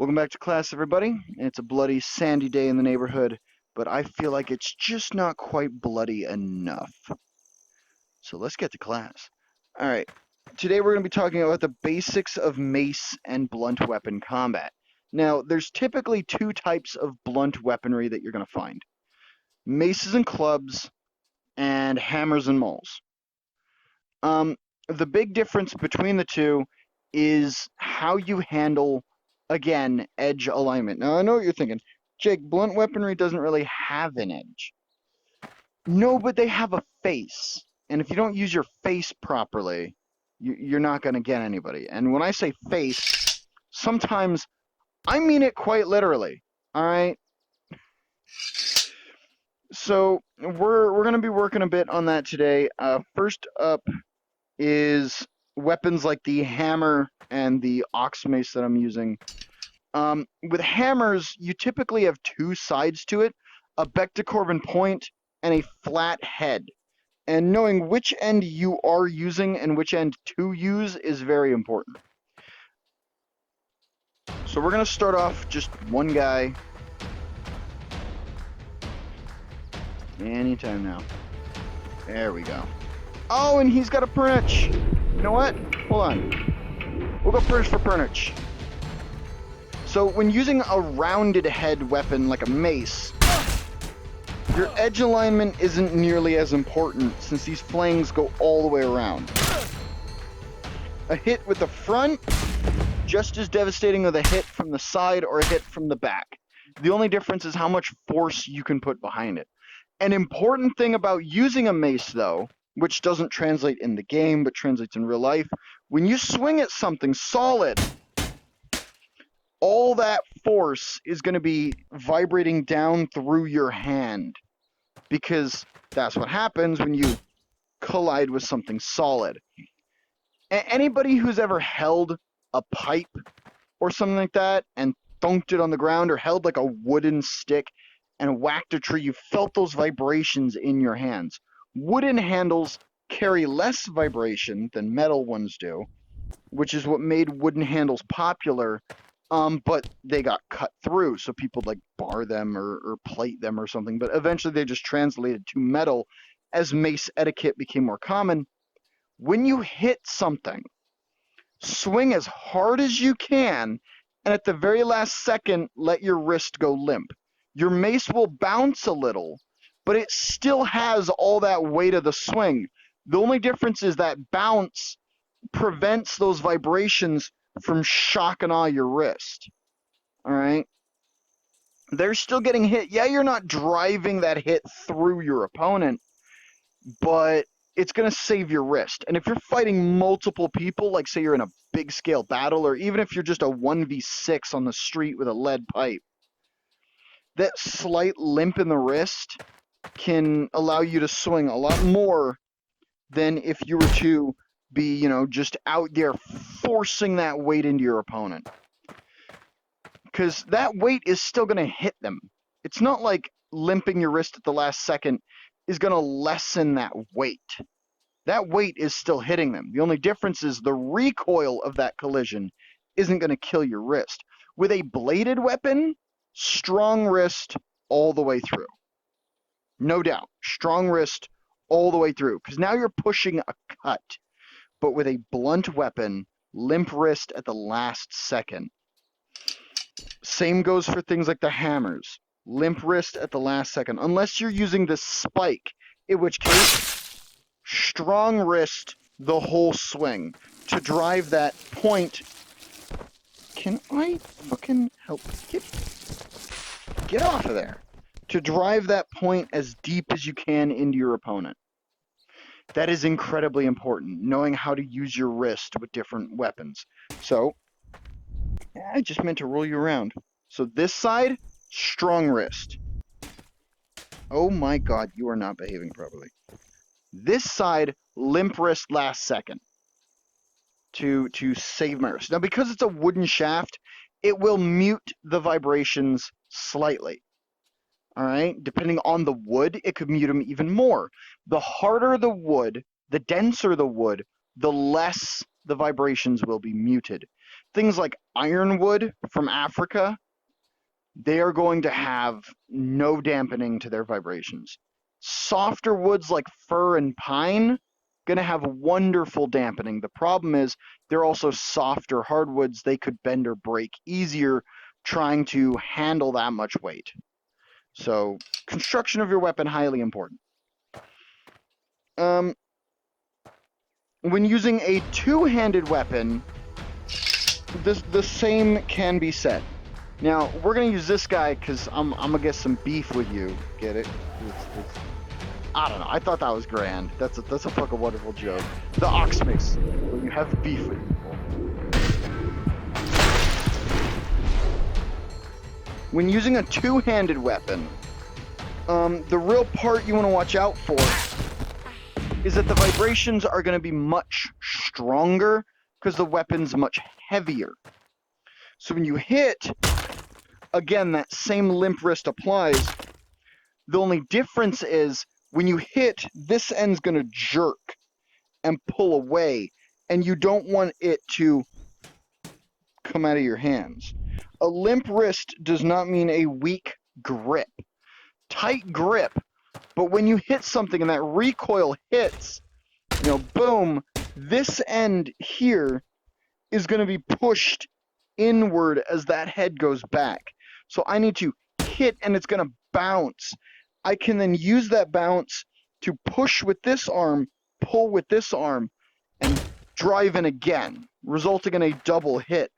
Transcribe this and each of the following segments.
Welcome back to class, everybody. It's a bloody, sandy day in the neighborhood, but I feel like it's just not quite bloody enough. So let's get to class. All right, today we're going to be talking about the basics of mace and blunt weapon combat. Now, there's typically two types of blunt weaponry that you're going to find. Maces and clubs, and hammers and mauls. The big difference between the two is how you handle, again, edge alignment. Now, I know what you're thinking. Jake, blunt weaponry doesn't really have an edge. No, but they have a face. And if you don't use your face properly, you're not going to get anybody. And when I say face, sometimes I mean it quite literally. All right? So we're going to be working a bit on that today. First up is weapons like the hammer and the ox mace that I'm using. With hammers, you typically have two sides to it, a Becticorvin point and a flat head. And knowing which end you are using and which end to use is very important. So we're going to start off just one guy. Anytime now. There we go. Oh, and he's got a Pernich. You know what? Hold on. We'll go first for Pernich. So when using a rounded head weapon like a mace, your edge alignment isn't nearly as important since these flangs go all the way around. A hit with the front, just as devastating with a hit from the side or a hit from the back. The only difference is how much force you can put behind it. An important thing about using a mace, though, which doesn't translate in the game but translates in real life, when you swing at something solid, all that force is going to be vibrating down through your hand, because that's what happens when you collide with something solid. Anybody who's ever held a pipe or something like that and thunked it on the ground, or held like a wooden stick and whacked a tree, you felt those vibrations in your hands. Wooden handles carry less vibration than metal ones do, which is what made wooden handles popular, but they got cut through, so people like bar them or plate them or something, but eventually they just translated to metal as mace etiquette became more common. When you hit something, swing as hard as you can, and at the very last second, let your wrist go limp. Your mace will bounce a little, but it still has all that weight of the swing. The only difference is that bounce prevents those vibrations from shock and awe your wrist. All right? They're still getting hit. Yeah, you're not driving that hit through your opponent, but it's going to save your wrist. And if you're fighting multiple people, like say you're in a big scale battle, or even if you're just a 1v6 on the street with a lead pipe, that slight limp in the wrist can allow you to swing a lot more than if you were to be, just out there forcing that weight into your opponent. Because that weight is still going to hit them. It's not like limping your wrist at the last second is going to lessen that weight. That weight is still hitting them. The only difference is the recoil of that collision isn't going to kill your wrist. With a bladed weapon, strong wrist all the way through. No doubt. Strong wrist all the way through. Because now you're pushing a cut. But with a blunt weapon, limp wrist at the last second. Same goes for things like the hammers. Limp wrist at the last second. Unless you're using the spike. In which case, strong wrist the whole swing. To drive that point. Can I fucking help? Get off of there. To drive that point as deep as you can into your opponent. That is incredibly important, knowing how to use your wrist with different weapons. So, I just meant to roll you around. So this side, strong wrist. Oh my god, you are not behaving properly. This side, limp wrist last second. To save my wrist. Now, because it's a wooden shaft, it will mute the vibrations slightly. All right? Depending on the wood, it could mute them even more. The harder the wood, the denser the wood, the less the vibrations will be muted. things like ironwood from Africa, they are going to have no dampening to their vibrations. Softer woods like fir and pine, going to have wonderful dampening. The problem is they're also softer hardwoods. They could bend or break easier trying to handle that much weight. So construction of your weapon, highly important. When using a two-handed weapon, the same can be said. Now, we're going to use this guy because I'm going to get some beef with you. Get it? I don't know. I thought that was grand. That's a fucking wonderful joke. The ox mace, when you have beef with people. When using a two-handed weapon, the real part you want to watch out for is that the vibrations are going to be much stronger because the weapon's much heavier. So when you hit, again, that same limp wrist applies. The only difference is when you hit, this end's going to jerk and pull away, and you don't want it to come out of your hands. A limp wrist does not mean a weak grip. Tight grip, but when you hit something and that recoil hits, boom, this end here is going to be pushed inward as that head goes back. So I need to hit and it's going to bounce. I can then use that bounce to push with this arm, pull with this arm, and drive in again, resulting in a double hit.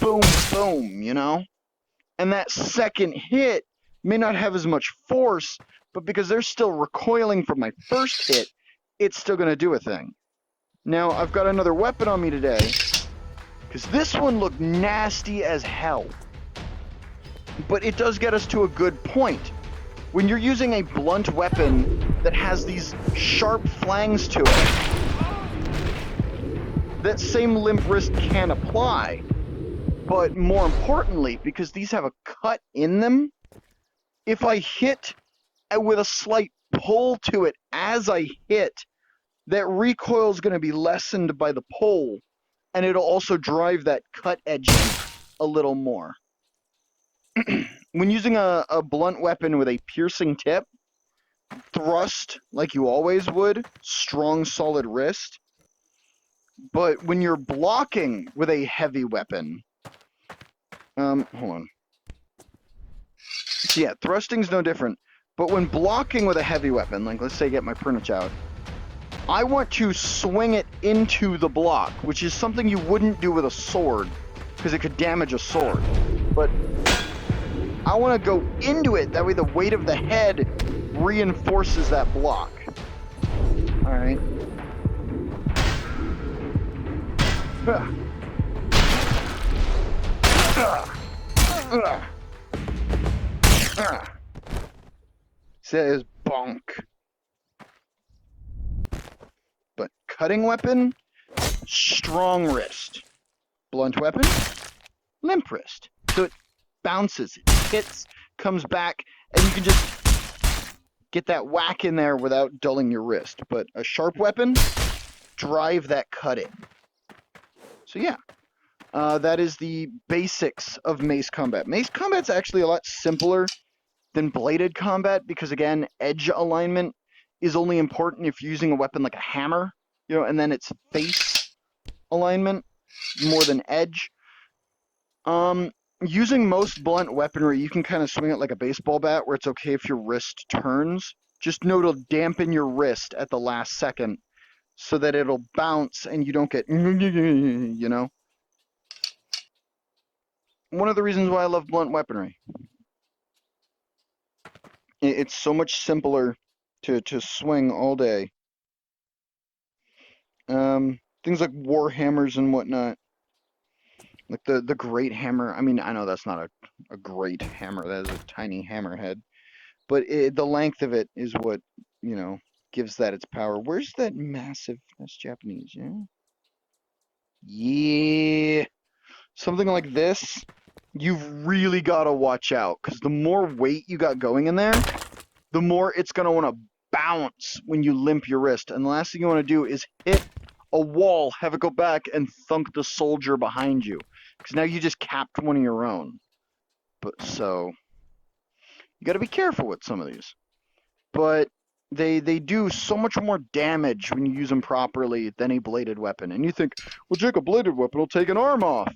Boom, boom, And that second hit may not have as much force, but because they're still recoiling from my first hit, it's still going to do a thing. Now, I've got another weapon on me today, because this one looked nasty as hell. But it does get us to a good point. When you're using a blunt weapon that has these sharp flangs to it, that same limp wrist can apply. But more importantly, because these have a cut in them, if I hit with a slight pull to it as I hit, that recoil is going to be lessened by the pull, and it'll also drive that cut edge in a little more. When using a blunt weapon with a piercing tip, thrust like you always would, strong solid wrist. But when you're blocking with a heavy weapon, hold on. So yeah, thrusting's no different. But when blocking with a heavy weapon, like let's say I get my prunich out, I want to swing it into the block, which is something you wouldn't do with a sword, because it could damage a sword. But I want to go into it, that way the weight of the head reinforces that block. Alright. Says bonk. But cutting weapon, strong wrist. Blunt weapon, limp wrist. So it bounces, it hits, comes back, and you can just get that whack in there without dulling your wrist. But a sharp weapon, drive that cut in. So yeah, that is the basics of mace combat. Mace combat's actually a lot simpler than bladed combat because, again, edge alignment is only important if you're using a weapon like a hammer, and then it's face alignment more than edge. Using most blunt weaponry, you can kind of swing it like a baseball bat where it's okay if your wrist turns. Just know to dampen your wrist at the last second so that it'll bounce and you don't get, One of the reasons why I love blunt weaponry. It's so much simpler to swing all day. Things like war hammers and whatnot. Like the great hammer. I mean, I know that's not a great hammer. That is a tiny hammerhead. But the length of it is what, gives that its power. Where's that massive... That's Japanese, yeah? Yeah. Something like this, you've really got to watch out. Because the more weight you got going in there, the more it's going to want to bounce when you limp your wrist. And the last thing you want to do is hit a wall, have it go back, and thunk the soldier behind you. because now you just capped one of your own. But so you got to be careful with some of these. But they do so much more damage when you use them properly than a bladed weapon. And you think, well, Jake, a bladed weapon will take an arm off.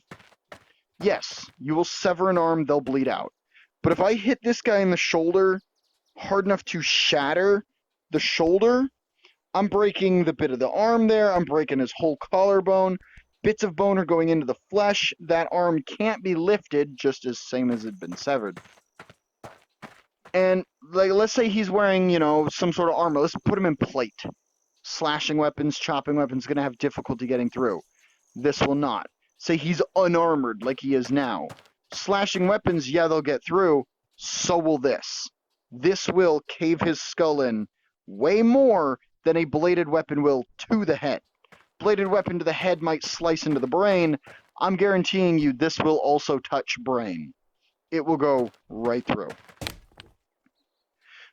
Yes, you will sever an arm, they'll bleed out. But if I hit this guy in the shoulder hard enough to shatter the shoulder, I'm breaking the bit of the arm there, I'm breaking his whole collarbone. Bits of bone are going into the flesh. That arm can't be lifted, just as same as it had been severed. And like, let's say he's wearing, some sort of armor. Let's put him in plate. Slashing weapons, chopping weapons, going to have difficulty getting through. This will not. Say he's unarmored like he is now. Slashing weapons, yeah, they'll get through. So will this. This will cave his skull in way more than a bladed weapon will to the head. Bladed weapon to the head might slice into the brain. I'm guaranteeing you this will also touch brain. It will go right through.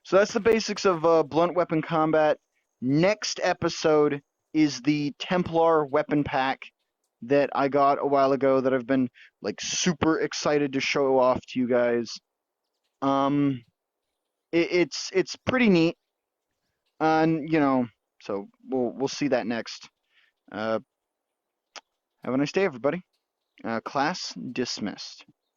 So that's the basics of blunt weapon combat. Next episode is the Templar weapon pack that I got a while ago that I've been like super excited to show off to you guys. It's pretty neat, and so we'll see that next. Have a nice day, everybody. Class dismissed.